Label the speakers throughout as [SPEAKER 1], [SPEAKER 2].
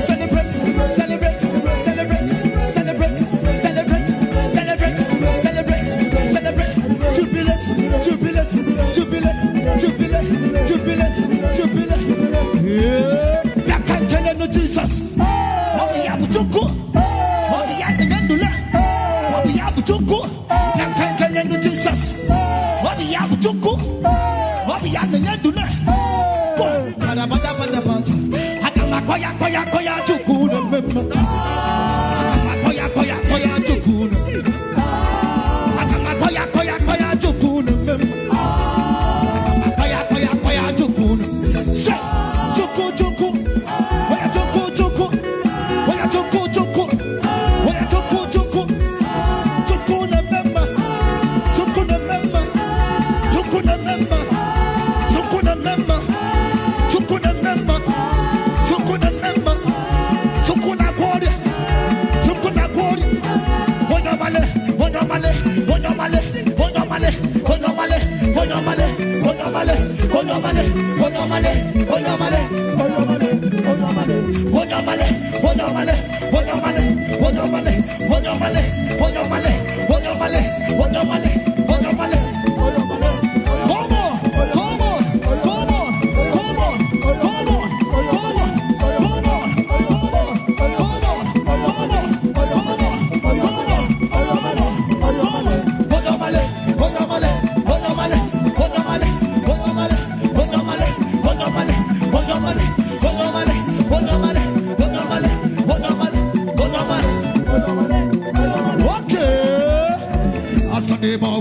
[SPEAKER 1] Celebrate. Jesus.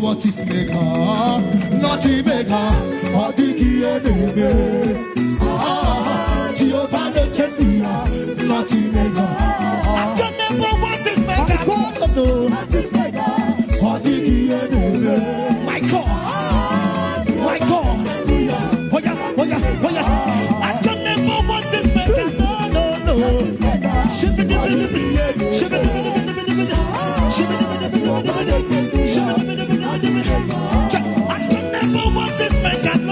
[SPEAKER 1] What is maker? Nothing maker. All the key Jehova Bu Eze. Nothing maker. Ask your neighbor what is maker. What is maker? All the key my God. My God. Oh yeah. Ask your neighbor what is maker. No. Ask your neighbor what this maker. No.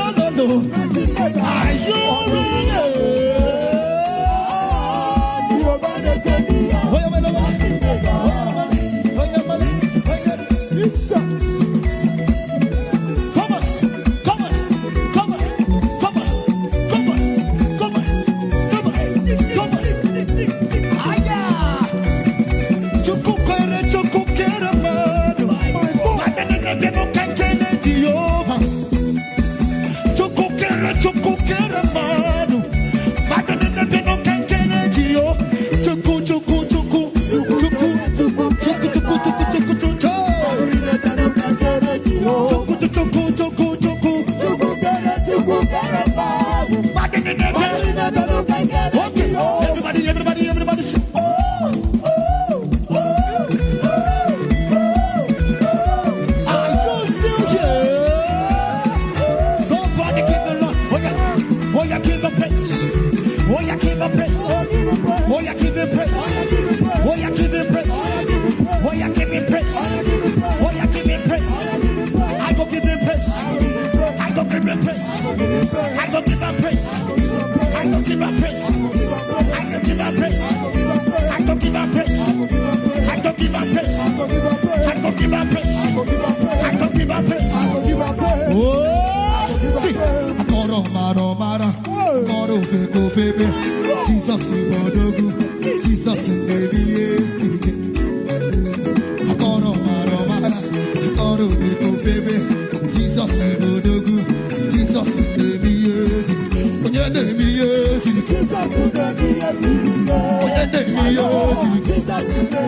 [SPEAKER 1] Are you ready? Everybody sing. Are you still here? Somebody give the Lord. Oh yeah, give the praise. Oh yeah, give the praise. Oh yeah, give the praise. Oh yeah, give the praise. Oh yeah, give me praise. Oh yeah, give me praise. I go give him praise. I go give him praise. I go give him praise. I go give him praise. I go give him praise. I go give him praise. I go give him praise. I go give him praise. I go give him praise. Oh, see, Kaha Mara, Kaha Febe, Jesus in Bodogu, Jesus in Baby Eze. Kaha Mara, Kaha Febe, Jesus in Bodogu, Jesus in Baby Eze. Jesus in Baby Eze. Jesus in Baby Eze. Jesus in Baby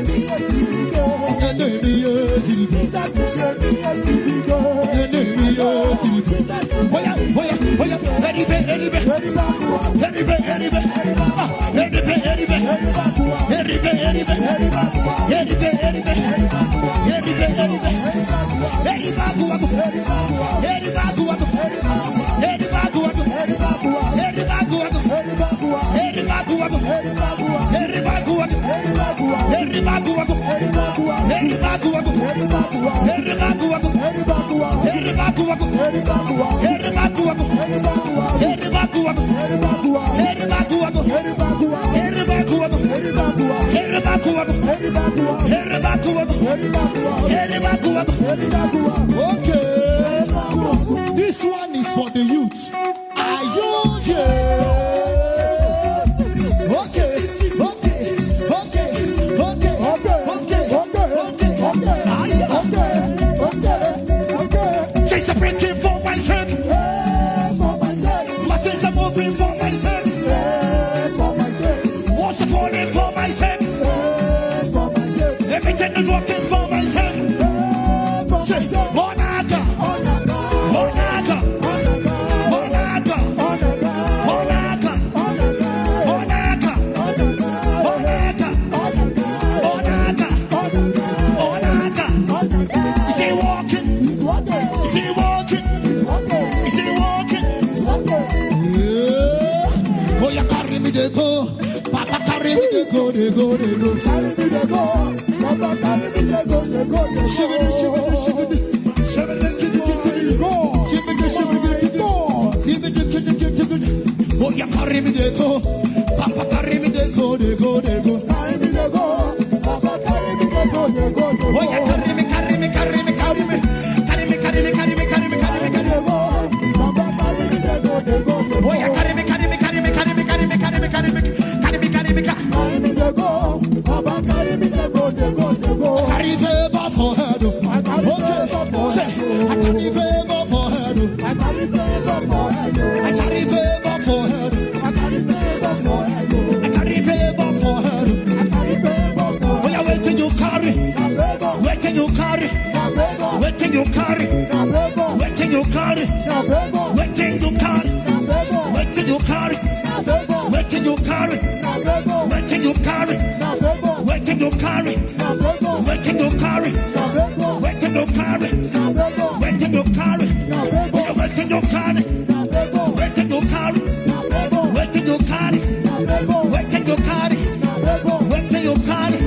[SPEAKER 1] Okay, this one is for the youth. Are you here? Okay. Chains are breaking for my sake. Mountains are moving for my sake. Walls are falling for my sake. Everything is working for my sake. Say, Monaga, Monaga, Monaga, Monaga, Monaga, Monaga, Monaga, Monaga. Is he walking? Is he walking? Is he walking? Yeah. Oh, you carry me the go. Papa carry me the go, the go, the go. Carry me the go. Papa carry me the go, the go, the go. Shiver, shiver, shiver, shiver, oh, you carry me the go. Papa carry me the go, the go, the go. Carry me the go. Papa carry me the go, the go, the go. Oh, you carry me, carry me, carry me, carry me. Carry me, carry me, carry me, carry me, carry me, carry me. Papa carry me the go, the go, the go. Oh, you carry me, carry me, carry me, carry me, carry me, carry me, carry me, carry me, carry me, carry me the go. Papa carry me the go, the go, the go. Carry favor for head. Okay, I carry favor for head. I carry favor for head. I carry favor for head. I carry favor for head. I carry favor for head. I carry favor for head. Oh, yeah, wait till you carry. Wait till you carry. Wait till you carry. Wait till you carry. Wait till you carry. Wait till you carry. Wait till you carry. Wait till you carry. Wait till you carry. Wait till you carry. Wait till you carry. Wait till you carry. Oh, yeah, wait till you carry. Wait till you carry. Wait till you carry. Wait till you carry. Wait till you carry.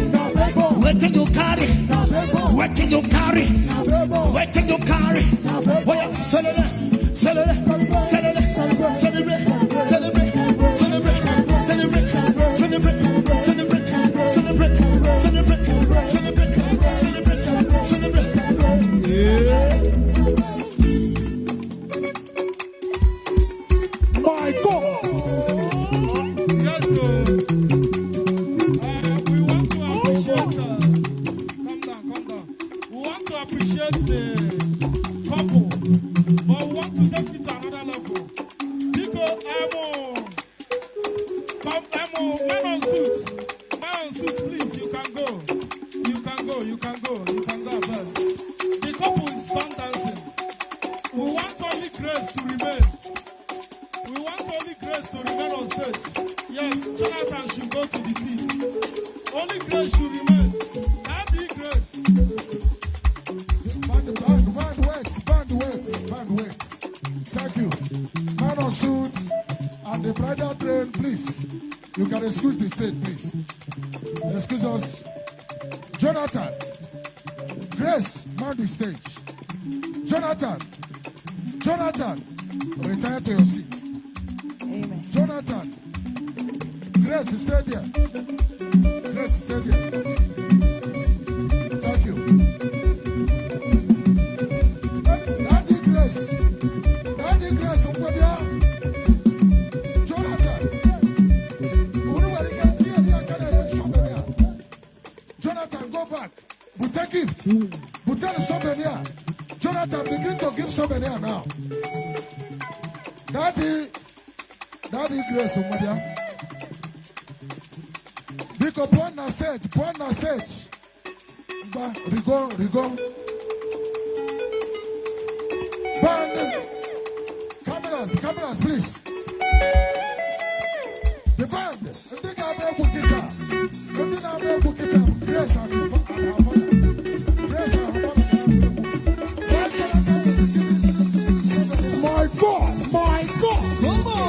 [SPEAKER 1] Wait till you carry. Wait till you carry. Wait till you carry. Oh, yeah, celebrate, celebrate, celebrate, celebrate, celebrate, celebrate, celebrate, celebrate, celebrate, celebrate, celebrate, celebrate, celebrate, celebrate. Yeah. My God.
[SPEAKER 2] Yes, sir. We want to appreciate. Calm down. We want to appreciate the couple, but we want to take it to another level. Because man on suit, please, you can go. You can go first. The couple is done dancing. We want only grace to remain. We want only grace to remain on stage. Yes, Jonathan should go to the seat. Only grace should remain. That be grace.
[SPEAKER 3] Band wait. Thank you. Man on suits and the bridal train, please. You can excuse the stage, please. Excuse us. Jonathan, Grace, mount the stage. Jonathan, retire to your seat.
[SPEAKER 4] Amen.
[SPEAKER 3] Jonathan, Grace, stay there. Thank you. Daddy Grace, Jonathan, go back. But take gifts. But tell souvenir. Jonathan, begin to give souvenir now. Daddy Grace, Biko, point na stage. Rigo. Band. Cameras, please. The band. I think I'll be able to get her. Grace and her father. Grace and her father. My God. Come on.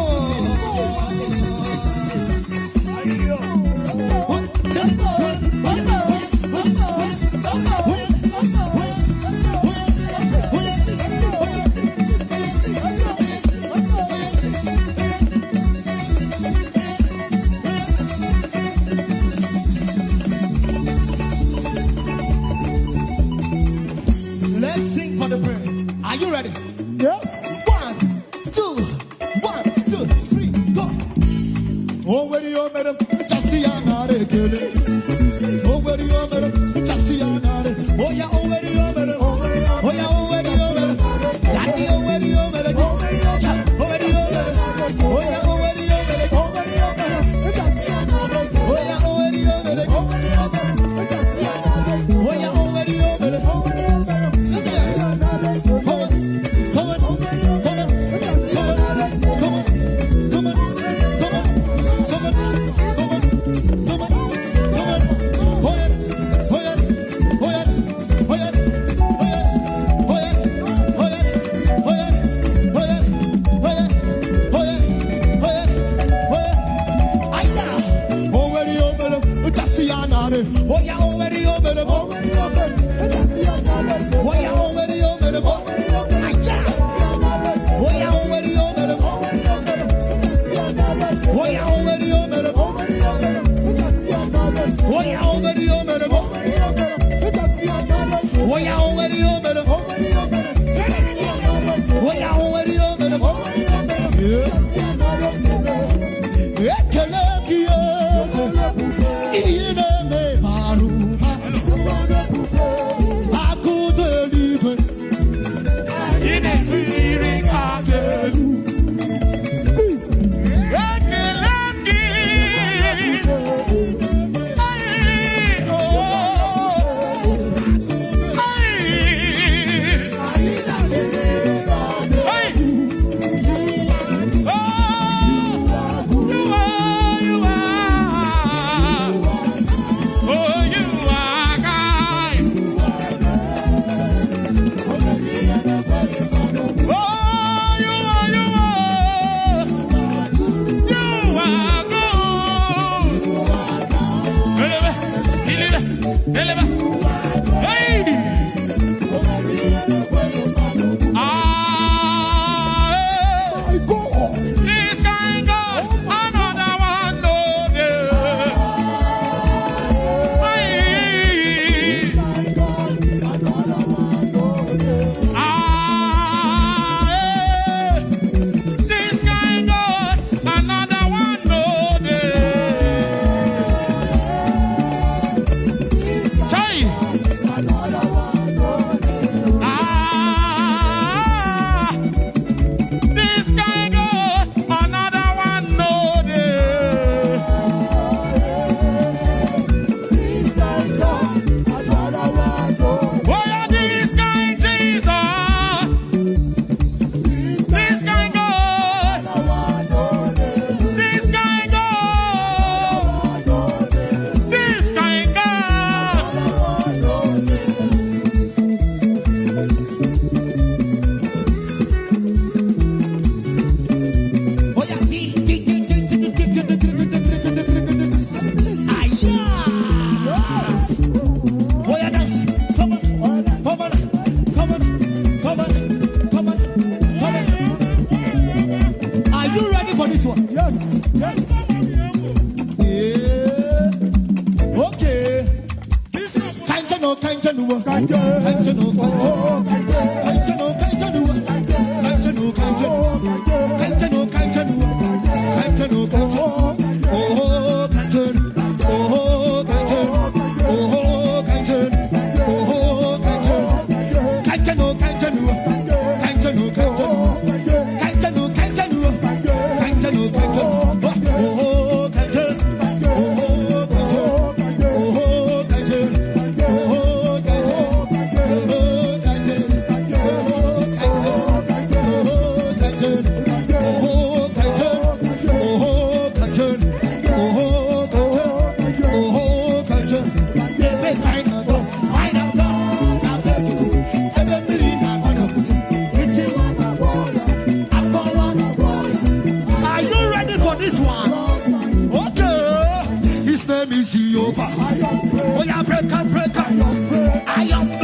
[SPEAKER 1] I am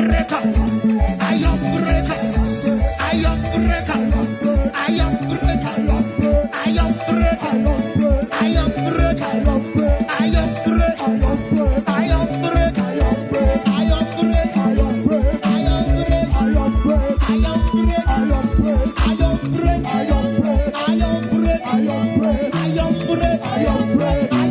[SPEAKER 1] break.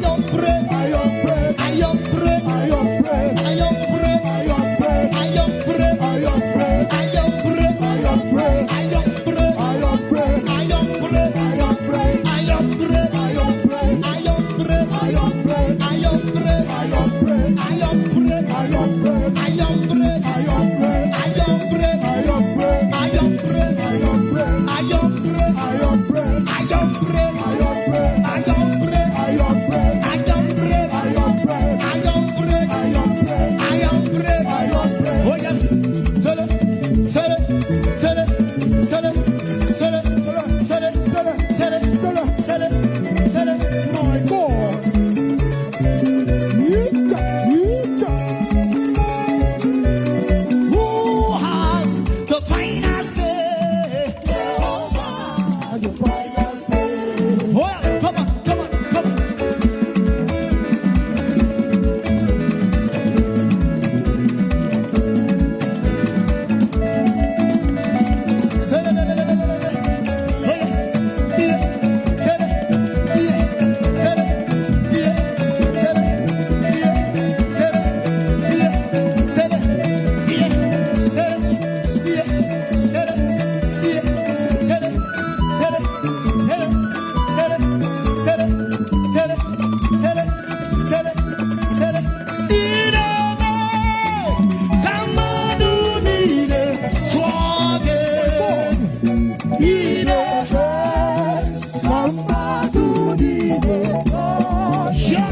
[SPEAKER 1] You're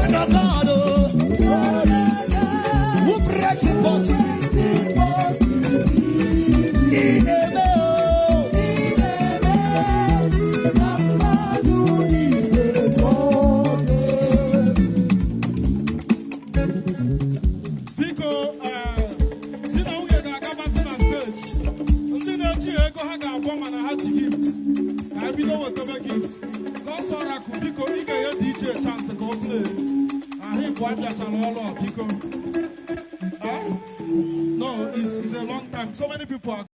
[SPEAKER 1] the God who breaks
[SPEAKER 2] No, it's a long time. So many people are